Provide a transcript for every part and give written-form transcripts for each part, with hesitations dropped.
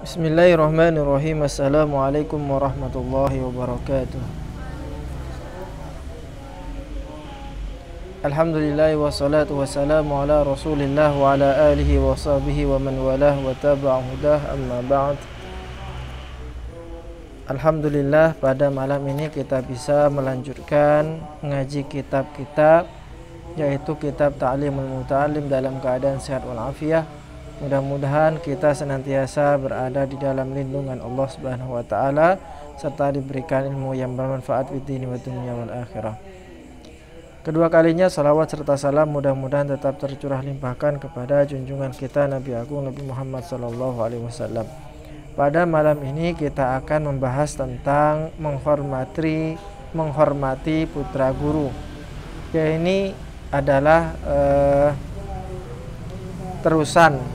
Bismillahirrahmanirrahim. Assalamualaikum warahmatullahi wabarakatuh. Alhamdulillah wassalatu wassalamu ala rasulillah wa ala alihi wa sahbihi wa man walah wa taba'a hudah, amma ba'd. Alhamdulillah, pada malam ini kita bisa melanjutkan ngaji kitab-kitab, yaitu kitab Ta'limul Muta'allim dalam keadaan sehat walafiat. Mudah-mudahan kita senantiasa berada di dalam lindungan Allah Subhanahu wa taala serta diberikan ilmu yang bermanfaat di dunia wa dunya wal akhirah. Kedua kalinya salawat serta salam mudah-mudahan tetap tercurah limpahkan kepada junjungan kita Nabi Agung Nabi Muhammad sallallahu alaihi wasallam. Pada malam ini kita akan membahas tentang menghormati putra guru. Ya, ini adalah terusan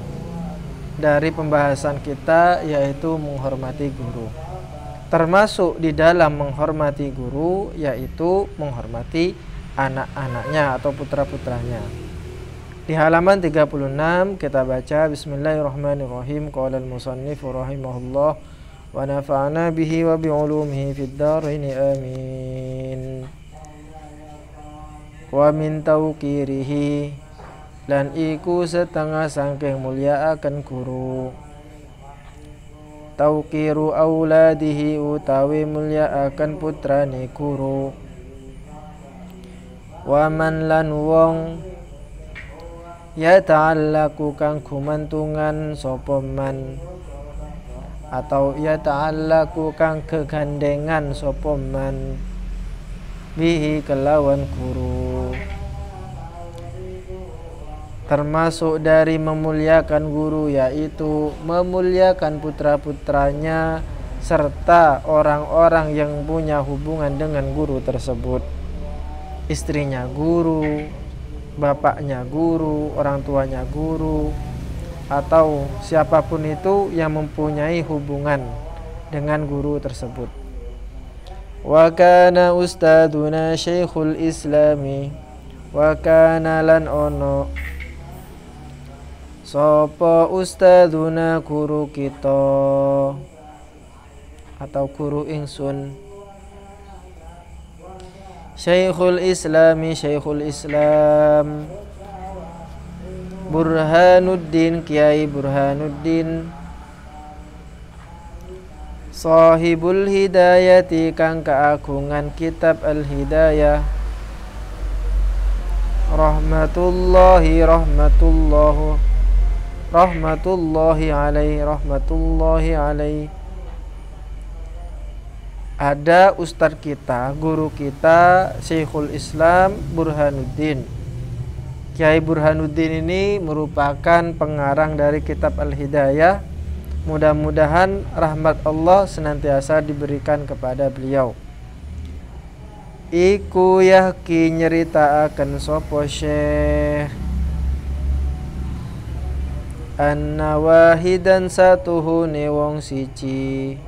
dari pembahasan kita, yaitu menghormati guru. Termasuk di dalam menghormati guru yaitu menghormati anak-anaknya atau putra-putranya. Di halaman 36 kita baca Bismillahirrahmanirrahim. Qala al-musannif rahimahullah wa nafa'ana bihi wa bi'ulumihi fid dharain amin. Wa min tauqirihi, lan iku setengah sangking mulia akan guru. Tauqiru auladihi, utawi mulia akan putrane guru. Waman lan wong ya ta'allaku kang gumantungan sapa man, atau ya ta'allaku kang kegandengan sapa man bihi kelawan guru. Termasuk dari memuliakan guru yaitu memuliakan putra-putranya serta orang-orang yang punya hubungan dengan guru tersebut. Istrinya guru, bapaknya guru, orang tuanya guru, atau siapapun itu yang mempunyai hubungan dengan guru tersebut. Wa kana ustaduna syekhul islami, wa kana lan ono sapa ustadzuna guru kita atau guru ingsun, Syekhul Islami, Syekhul Islam, Burhanuddin, Kiai Burhanuddin, Sahibul Hidayati, kang keagungan kitab Al-Hidayah, rahmatullahi alaih. Ada ustadz kita, guru kita, Syekhul Islam Burhanuddin. Kiai Burhanuddin ini merupakan pengarang dari kitab Al-Hidayah. Mudah-mudahan rahmat Allah senantiasa diberikan kepada beliau. Iku yahki nyeritakan sopo syekh anna wahidan satuhune wong siji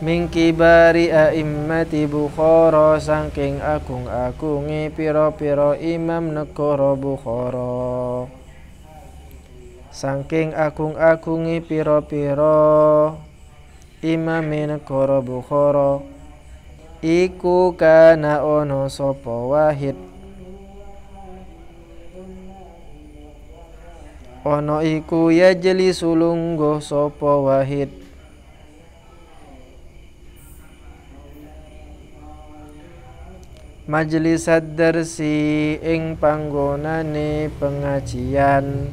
min kibari a'immati Bukhara, saking agung-agungi pira-pira imam negara Bukhara. Saking agung-agungi pira-pira imam negara Bukhara iku kana ono sapa wahid, ono iku ya jeli sulungguh sapa wahid, majelis ad-darsi ing panggonane pengajian.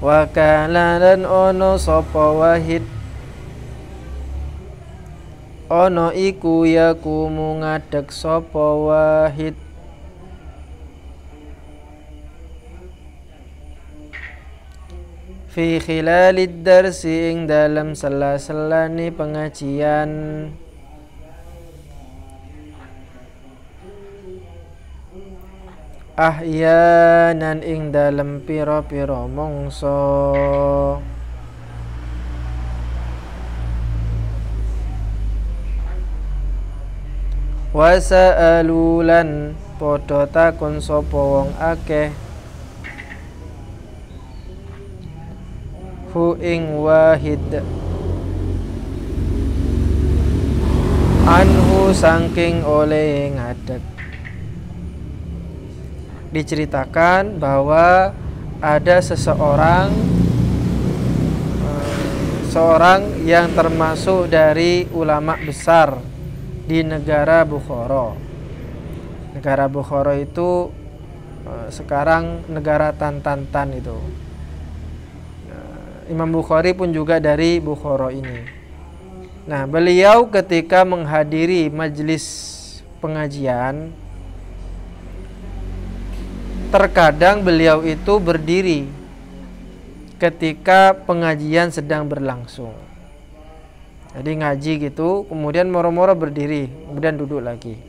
Wa kana lan ono sapa wahid, ono iku yakumu ngadeg sapa wahid, fi khilalid darsi ing dalam sela-selane pengajian. Ahyanan ing dalam pira-pira mangsa. Wasa'alulan padha takon sapa wong akeh hu ing wahid anhu saking oleh ngadeg. Diceritakan bahwa ada seorang yang termasuk dari ulama besar di negara Bukhara. Negara Bukhara itu sekarang negara Tantan itu. Imam Bukhari pun juga dari Bukhara ini. Nah, beliau ketika menghadiri majelis pengajian, terkadang beliau itu berdiri ketika pengajian sedang berlangsung. Jadi ngaji gitu, kemudian moro-moro berdiri, kemudian duduk lagi.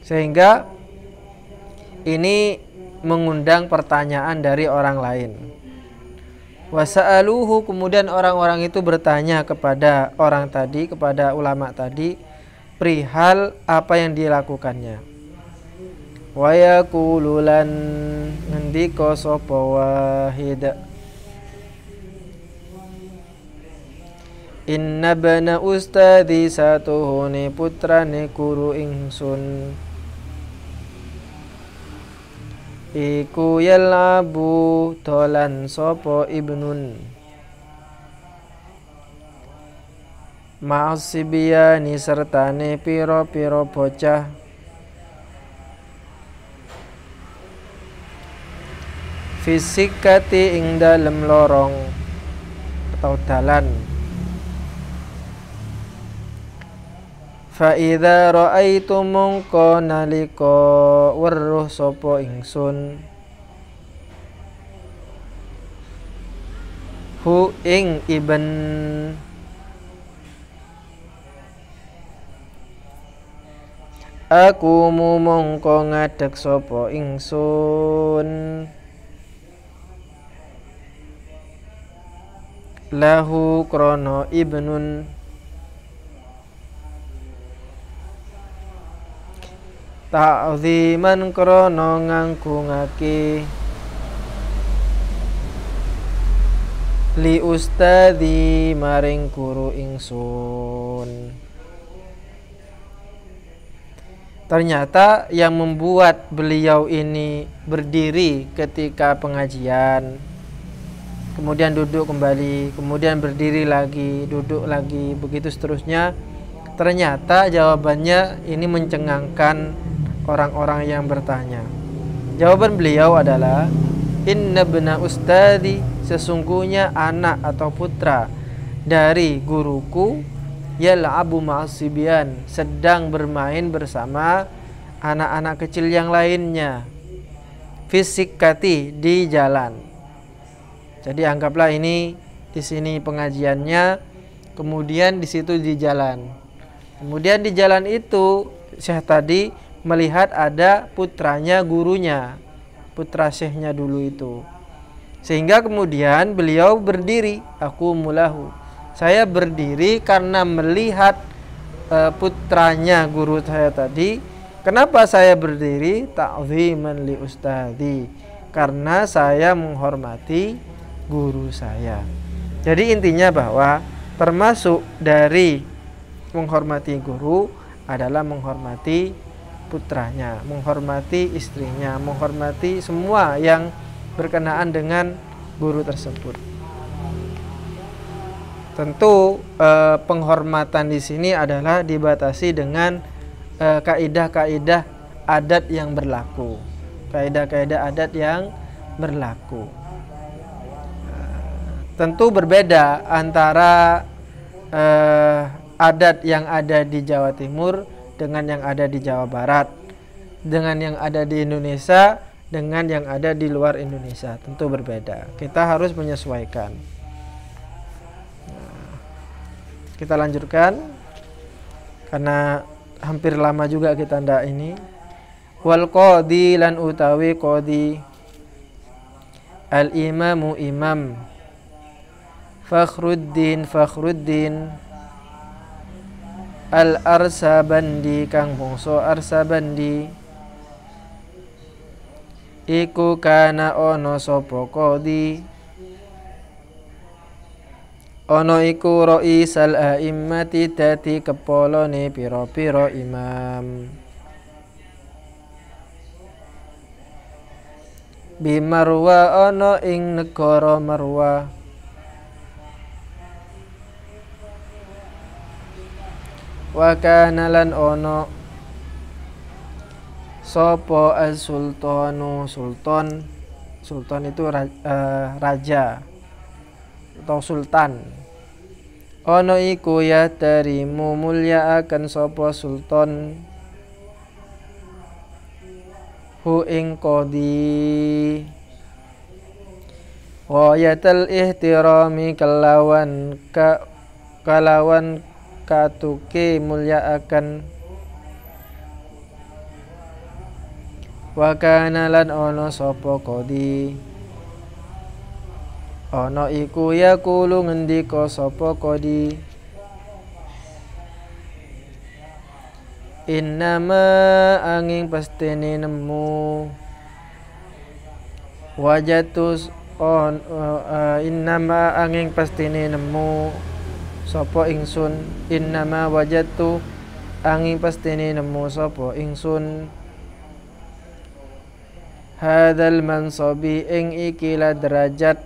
Sehingga ini mengundang pertanyaan dari orang lain. Wasa'aluhu, kemudian orang-orang itu bertanya kepada orang tadi, kepada ulama tadi, perihal apa yang dilakukannya. Wa yaqulu lan ngendika sapa wahid inna bana ustadi satuhune putrane guru ingsun iku yalabu dolan sapa ibnun ma'asibiyani sertane piro-piro bocah fisikati ing dalem lorong atau dalan. Fa idza ra'aitu mongko nalika weruh sapa ingsun hu ing ibn aku mongko ngadeg sapa ingsun lahu krono ibnun ta'ziman krono ngangkungake li ustadi maring guru ingsun. Ternyata yang membuat beliau ini berdiri ketika pengajian, kemudian duduk kembali, kemudian berdiri lagi, duduk lagi, begitu seterusnya. Ternyata jawabannya ini mencengangkan orang-orang yang bertanya. Jawaban beliau adalah inna bna ustadi, sesungguhnya anak atau putra dari guruku yal'abu ma'asibyan, sedang bermain bersama anak-anak kecil yang lainnya, fisikati, di jalan. Jadi anggaplah ini di sini pengajiannya, kemudian di situ di jalan. Kemudian di jalan itu Syekh tadi melihat ada putranya gurunya, putra Syekhnya dulu itu. Sehingga kemudian beliau berdiri, aku mulahu. Saya berdiri karena melihat putranya guru saya tadi. Kenapa saya berdiri? Ta'ziman li ustadi, karena saya menghormati guru saya. Jadi intinya bahwa termasuk dari menghormati guru adalah menghormati putranya, menghormati istrinya, menghormati semua yang berkenaan dengan guru tersebut. Tentu penghormatan di sini adalah dibatasi dengan kaidah-kaidah adat yang berlaku, kaidah-kaidah adat yang berlaku. Tentu berbeda antara adat yang ada di Jawa Timur dengan yang ada di Jawa Barat, dengan yang ada di Indonesia, dengan yang ada di luar Indonesia. Tentu berbeda. Kita harus menyesuaikan. Kita lanjutkan karena hampir lama juga kita ndak ini. Wal qadi lan utawi qadi al imamu imam Fakhruddin al Arsabandi kang bangsa Arsabandi iku kana ono sapa qadi ono iku raisal a'immati dadi kepolone pira-pira imam bi Marwa ono ing negara Marwa wa kana lan ono sapa as-sultanu sultan itu raja atau sultan ono iku ya tarimu mulia akan sapa sultan hu ing qadi ghayatul ihtirami kalawan katuke mulia akan wa kana lan ono sapa qadi ono iku yaqulu ngendika sapa qadi innama angin pastene nemu wajatus innama angin pastene nemu sapa ingsun innama wajatu angin pastene nemu sapa ingsun hadzal mansabi ing ikilah derajat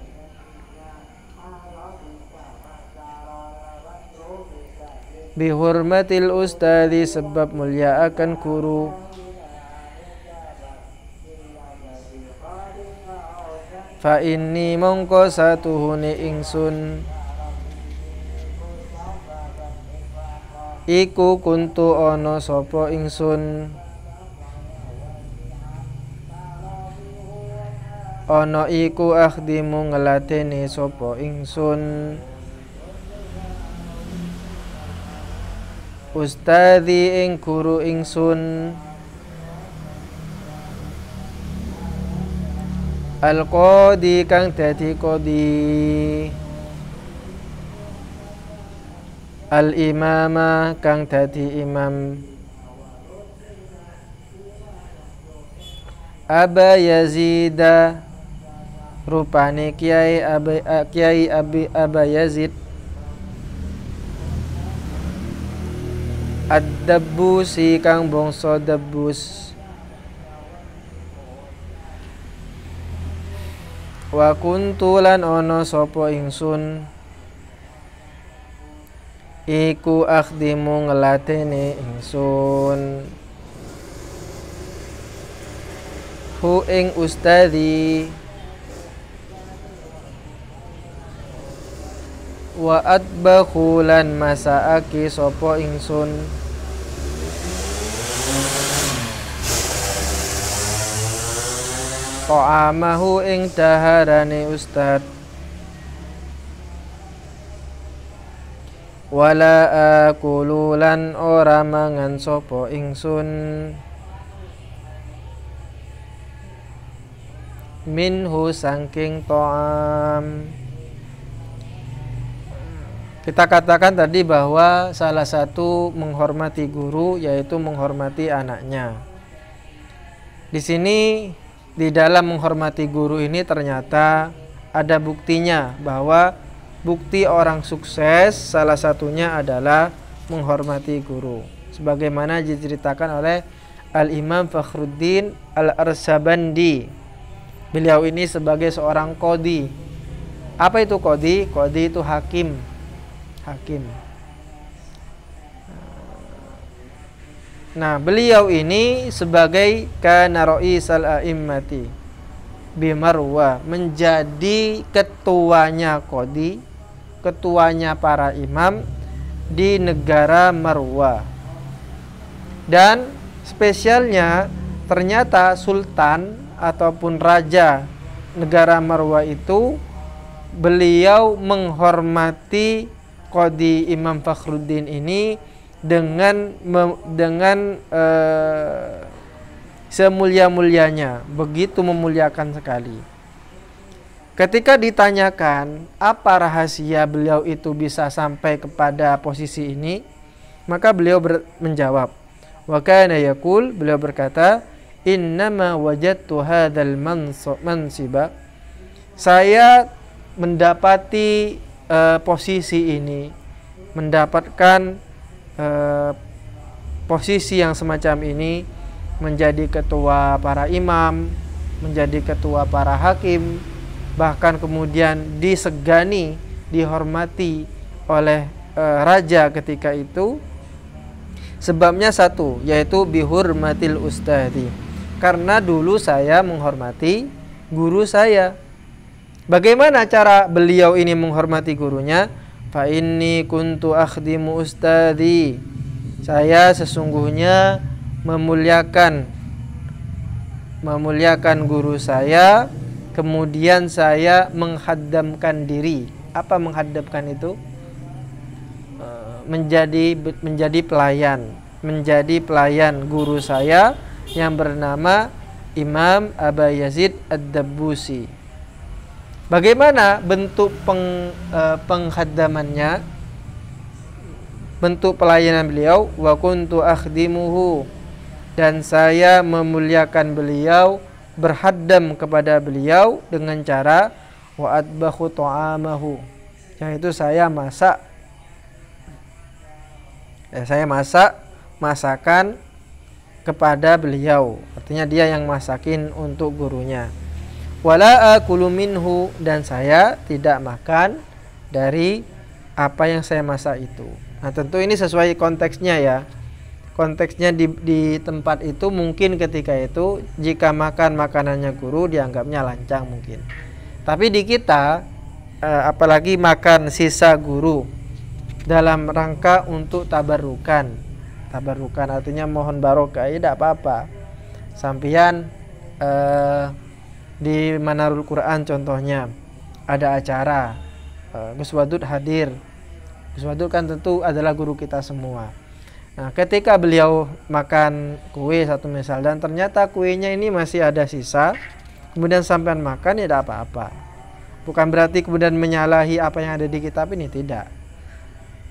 bihurmatil ustadi sebab mulia akan guru fa inni mongko satuhune ingsun iku kuntu ana sapa ingsun ana iku akhdimu ngelateni sapa ingsun ustadi ing guru ingsun al-qadi kang dadi qadi al-imama kang dadi imam Aba Yazida rupane Kiai Aba Yazid ad-Dabbusi kang bangsa Dabbus wa kuntu lan ana sapa ingsun iku akhdimu ngelateni ingsun hu ing ustadi wa atbakhu lan masaaki sapa ingsun ta'amahu ing daharane ustad wala akulu lan ora mangan sapa ingsun minhu saking ta'am. Kita katakan tadi bahwa salah satu menghormati guru yaitu menghormati anaknya. Di sini di dalam menghormati guru ini ternyata ada buktinya bahwa bukti orang sukses salah satunya adalah menghormati guru. Sebagaimana diceritakan oleh Al-Imam Fakhruddin Al-Arsabandi. Beliau ini sebagai seorang qadi. Apa itu qadi? Qadi itu hakim. Nah, beliau ini sebagai kana raisal a'immati bi Marwa, menjadi ketuanya qadi, ketuanya para imam di negara Marwa. Dan spesialnya ternyata sultan ataupun raja negara Marwa itu beliau menghormati qadi Imam Fakhruddin ini dengan semulia-mulianya, begitu memuliakan sekali. Ketika ditanyakan apa rahasia beliau itu bisa sampai kepada posisi ini, maka beliau menjawab, wa kana yaqul, beliau berkata, innama wajadtu hadzal mansiba, saya mendapati posisi ini, mendapatkan posisi yang semacam ini, menjadi ketua para imam, menjadi ketua para hakim, bahkan kemudian disegani, dihormati oleh raja ketika itu. Sebabnya satu, yaitu bihurmatil ustadzi, karena dulu saya menghormati guru saya. Bagaimana cara beliau ini menghormati gurunya? Fa inni kuntu akhdimu ustadzi, saya sesungguhnya memuliakan guru saya, kemudian saya menghaddamkan diri. Apa menghaddamkan itu? Menjadi pelayan guru saya yang bernama Imam Aba Yazid Ad-Dabbusi. Bagaimana bentuk penghaddamannya, bentuk pelayanan beliau? Wa kuntu akhdimuhu, dan saya memuliakan beliau, berhaddam kepada beliau dengan cara wa atbakhu ta'amahu, yaitu saya masak masakan kepada beliau, artinya dia yang masakin untuk gurunya. Wala akulu minhu, dan saya tidak makan dari apa yang saya masak itu. Nah, tentu ini sesuai konteksnya ya. Konteksnya di tempat itu mungkin ketika itu jika makan makanannya guru dianggapnya lancang mungkin. Tapi di kita apalagi makan sisa guru dalam rangka untuk tabarukan. Tabarukan artinya mohon barokah, tidak apa-apa. Sampian di Manarul Quran contohnya ada acara, Gus Wadud hadir. Gus Wadud kan tentu adalah guru kita semua. Nah, ketika beliau makan kue satu misal, dan ternyata kuenya ini masih ada sisa, kemudian sampean makan, ya tidak apa-apa. Bukan berarti kemudian menyalahi apa yang ada di kitab ini, tidak.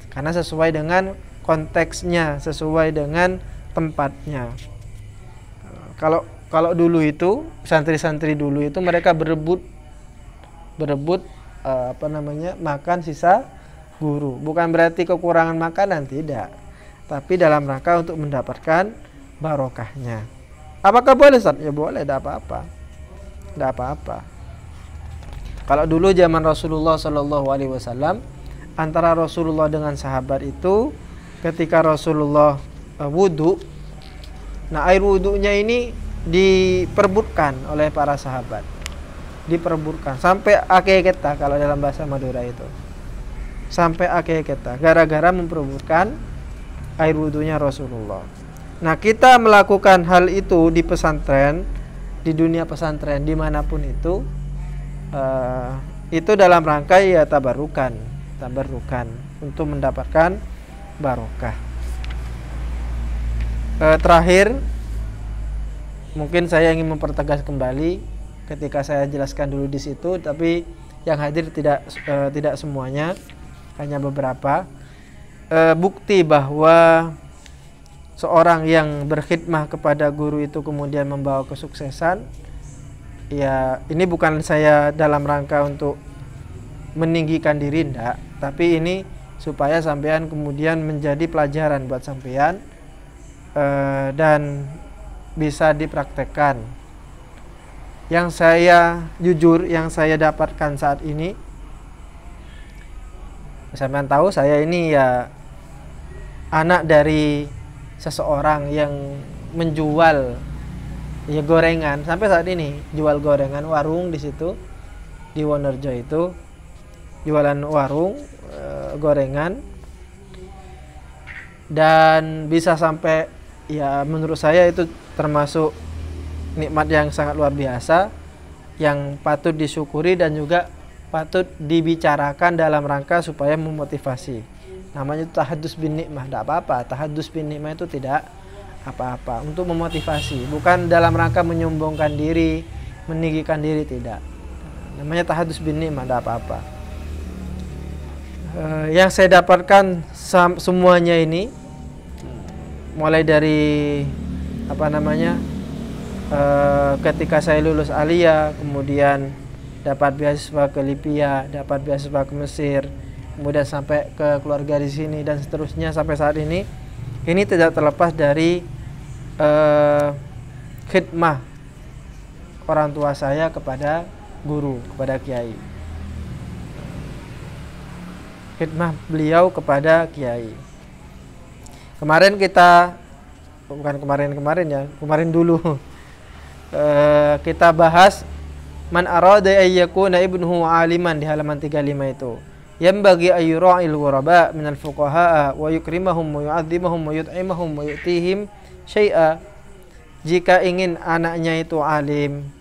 Karena sesuai dengan konteksnya, sesuai dengan tempatnya. Kalau dulu itu santri-santri dulu itu mereka berebut makan sisa guru. Bukan berarti kekurangan makanan, tidak. Tapi dalam rangka untuk mendapatkan barokahnya. Apakah boleh, Ustaz? Ya boleh, tidak apa-apa. Tidak apa-apa. Kalau dulu zaman Rasulullah SAW, antara Rasulullah dengan sahabat itu ketika Rasulullah wudhu, nah air wudhunya ini diperbutkan oleh para sahabat, diperbutkan sampai akeketa kalau dalam bahasa Madura itu, sampai akeketa gara-gara memperbutkan air wudhunya Rasulullah. Nah, kita melakukan hal itu di pesantren, di dunia pesantren dimanapun itu dalam rangka ya tabarukan untuk mendapatkan barokah. Terakhir mungkin saya ingin mempertegas kembali ketika saya jelaskan dulu di situ, tapi yang hadir tidak semuanya, hanya beberapa. Bukti bahwa seorang yang berkhidmah kepada guru itu kemudian membawa kesuksesan, ya ini bukan saya dalam rangka untuk meninggikan diri, enggak, tapi ini supaya sampean kemudian menjadi pelajaran buat sampean dan bisa dipraktekkan. Yang saya jujur, yang saya dapatkan saat ini, sampean tahu saya ini ya anak dari seseorang yang menjual ya gorengan, sampai saat ini jual gorengan, warung di situ di Wonerjo itu jualan warung gorengan, dan bisa sampai ya menurut saya itu termasuk nikmat yang sangat luar biasa yang patut disyukuri dan juga patut dibicarakan dalam rangka supaya memotivasi. Namanya itu tahadus bin nikmah, tidak apa-apa. Tahadus bin nikmah itu tidak apa-apa, untuk memotivasi, bukan dalam rangka menyombongkan diri, meninggikan diri, tidak. Namanya tahadus bin nikmah, tidak apa-apa. Yang saya dapatkan semuanya ini mulai dari ketika saya lulus aliyah, kemudian dapat beasiswa ke Libya, dapat beasiswa ke Mesir, kemudian sampai ke keluarga di sini dan seterusnya sampai saat ini tidak terlepas dari khidmah orang tua saya kepada guru, kepada kiai. Khidmah beliau kepada kiai. Kemarin dulu kita bahas man arada ayyakuna ibnuhu aliman di halaman 35 itu. Yang bagi ayyura'il ghuraba minal fuqaha wa yukrimahum wa yu'adzimahum wa yut'imahum wa yu'tihim syai'a. Jika ingin anaknya itu alim,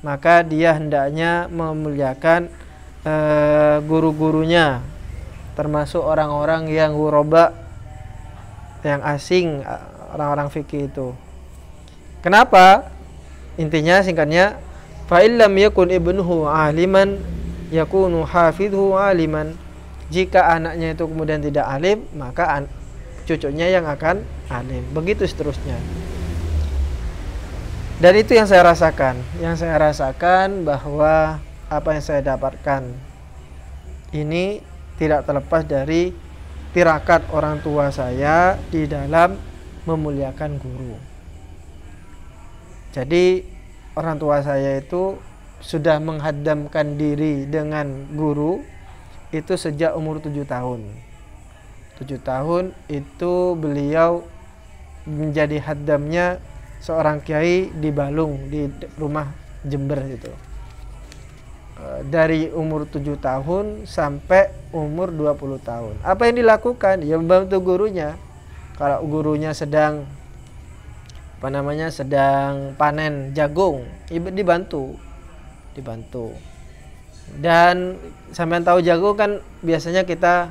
maka dia hendaknya memuliakan guru-gurunya, termasuk orang-orang yang ghuraba, yang asing, orang-orang fikih itu. Kenapa? Intinya singkatnya, fa illam yakun ibnuhu aliman yakunu hafidhu aliman. Jika anaknya itu kemudian tidak alim, maka cucunya yang akan alim. Begitu seterusnya. Dan itu yang saya rasakan. Yang saya rasakan bahwa apa yang saya dapatkan ini tidak terlepas dari tirakat orang tua saya di dalam memuliakan guru. Jadi orang tua saya itu sudah menghadamkan diri dengan guru itu sejak umur 7 tahun. 7 tahun itu beliau menjadi haddamnya seorang kiai di Balung, di rumah Jember itu. Dari umur 7 tahun sampai umur 20 tahun. Apa yang dilakukan? Ya membantu gurunya. Kalau gurunya sedang sedang panen jagung, dibantu. Dan sampean tahu jagung kan biasanya kita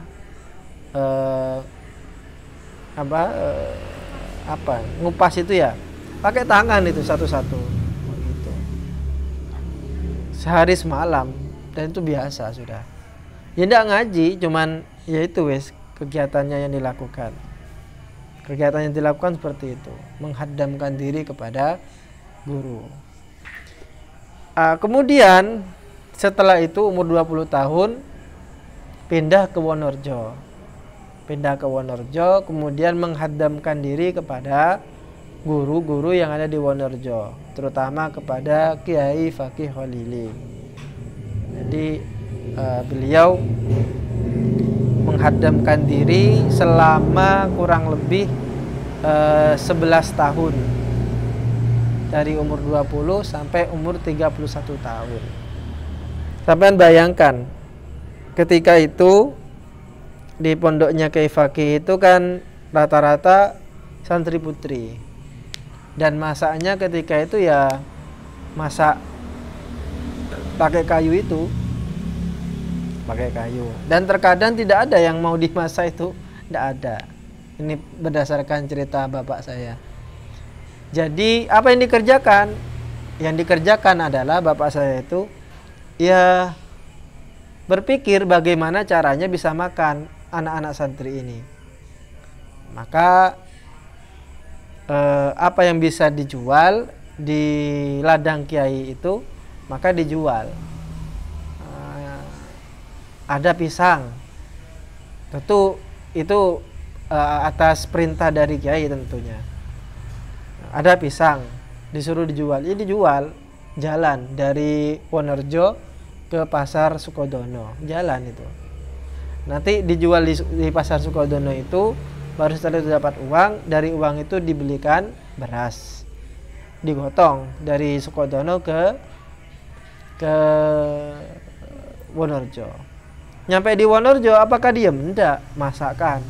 ngupas itu ya pakai tangan itu satu-satu gitu. Sehari semalam, dan itu biasa sudah. Ya enggak ngaji, cuman ya itu wes kegiatannya yang dilakukan. Kegiatan yang dilakukan seperti itu, menghadamkan diri kepada guru. Kemudian setelah itu umur 20 tahun pindah ke Wonorejo. Kemudian menghadamkan diri kepada guru-guru yang ada di Wonorejo, terutama kepada Kiai Fakih Khalili. Jadi beliau menghadamkan diri selama kurang lebih 11 tahun. Dari umur 20 sampai umur 31 tahun. Sampean bayangkan, ketika itu di pondoknya Kiai Fakih itu kan rata-rata santri putri. Dan masaknya ketika itu ya masak pakai kayu itu. Pakai kayu. Dan terkadang tidak ada yang mau dimasak itu, tidak ada. Ini berdasarkan cerita bapak saya. Jadi apa yang dikerjakan? Yang dikerjakan adalah bapak saya itu ya berpikir bagaimana caranya bisa makan anak-anak santri ini. Maka apa yang bisa dijual di ladang kiai itu maka dijual. Ada pisang. Tentu itu atas perintah dari kiai tentunya. Ada pisang, disuruh dijual. Ini dijual jalan dari Wonorejo ke pasar Sukodono, jalan itu. Nanti dijual di pasar Sukodono itu, baru setelah itu dapat uang. Dari uang itu dibelikan beras, digotong dari Sukodono ke Wonorejo. Nyampe di Wonorejo, apakah diem? Enggak, masakan.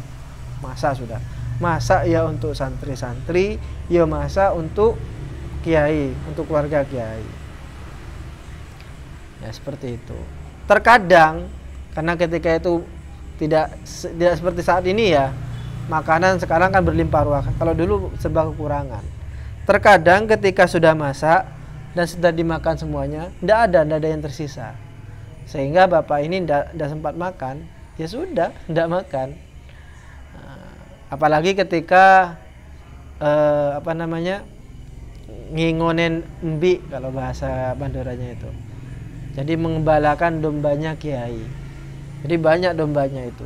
Masak sudah. Masak ya untuk santri-santri, ya masak untuk kiai, untuk keluarga kiai. Ya seperti itu. Terkadang karena ketika itu tidak seperti saat ini ya, makanan sekarang kan berlimpah ruah. Kalau dulu serba kekurangan. Terkadang ketika sudah masak dan sudah dimakan semuanya, tidak ada yang tersisa. Sehingga bapak ini tidak sempat makan, ya sudah, tidak makan. Apalagi ketika ngingonen mbi kalau bahasa Bandoranya itu. Jadi mengembalakan dombanya kiai. Jadi banyak dombanya itu.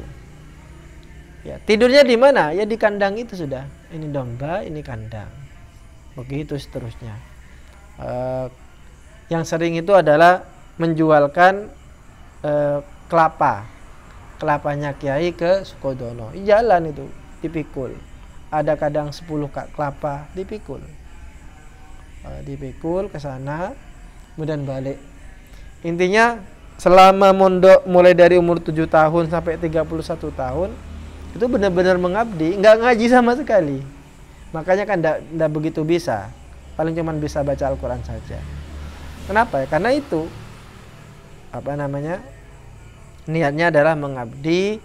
Ya, tidurnya di mana? Ya di kandang itu sudah. Ini domba, ini kandang. Begitu seterusnya. Yang sering itu adalah menjualkan kelapanya kiai ke Sukodono. Jalan itu dipikul. Ada kadang 10 kelapa dipikul. Dipikul ke sana, kemudian balik. Intinya selama mondok mulai dari umur 7 tahun sampai 31 tahun itu benar-benar mengabdi, nggak ngaji sama sekali. Makanya kan nggak begitu bisa. Paling cuma bisa baca Al-Quran saja. Kenapa? Ya? Karena itu niatnya adalah mengabdi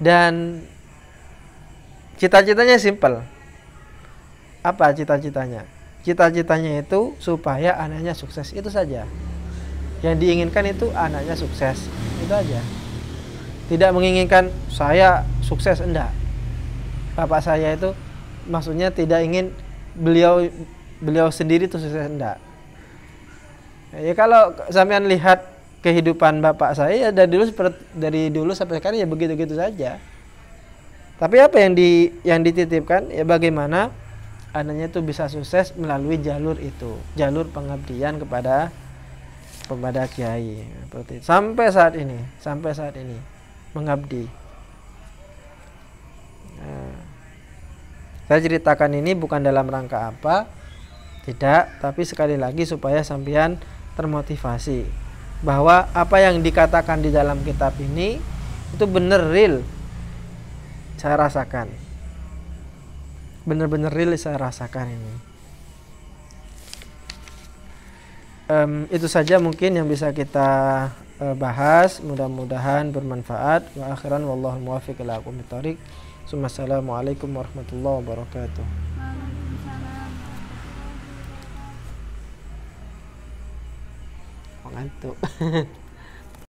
dan cita-citanya simpel. Apa cita-citanya? Cita-citanya itu supaya anaknya sukses, itu saja. Yang diinginkan itu anaknya sukses, itu aja. Tidak menginginkan saya sukses, enggak. Bapak saya itu maksudnya tidak ingin beliau sendiri itu sukses, enggak. Ya kalau sampean lihat kehidupan bapak saya ya dari dulu sampai sekarang ya begitu-begitu saja. Tapi apa yang dititipkan ya bagaimana anaknya itu bisa sukses melalui jalur itu, jalur pengabdian kepada kiai. Sampai saat ini mengabdi. Nah, saya ceritakan ini bukan dalam rangka apa, tidak, tapi sekali lagi supaya sampean termotivasi bahwa apa yang dikatakan di dalam kitab ini itu benar real saya rasakan. Benar-benar real saya rasakan ini. Itu saja mungkin yang bisa kita bahas. Mudah-mudahan bermanfaat. Wa akhiran wallahu muwaffiq ila aqwamit thoriq. Assalamualaikum warahmatullahi wabarakatuh. Ngantuk.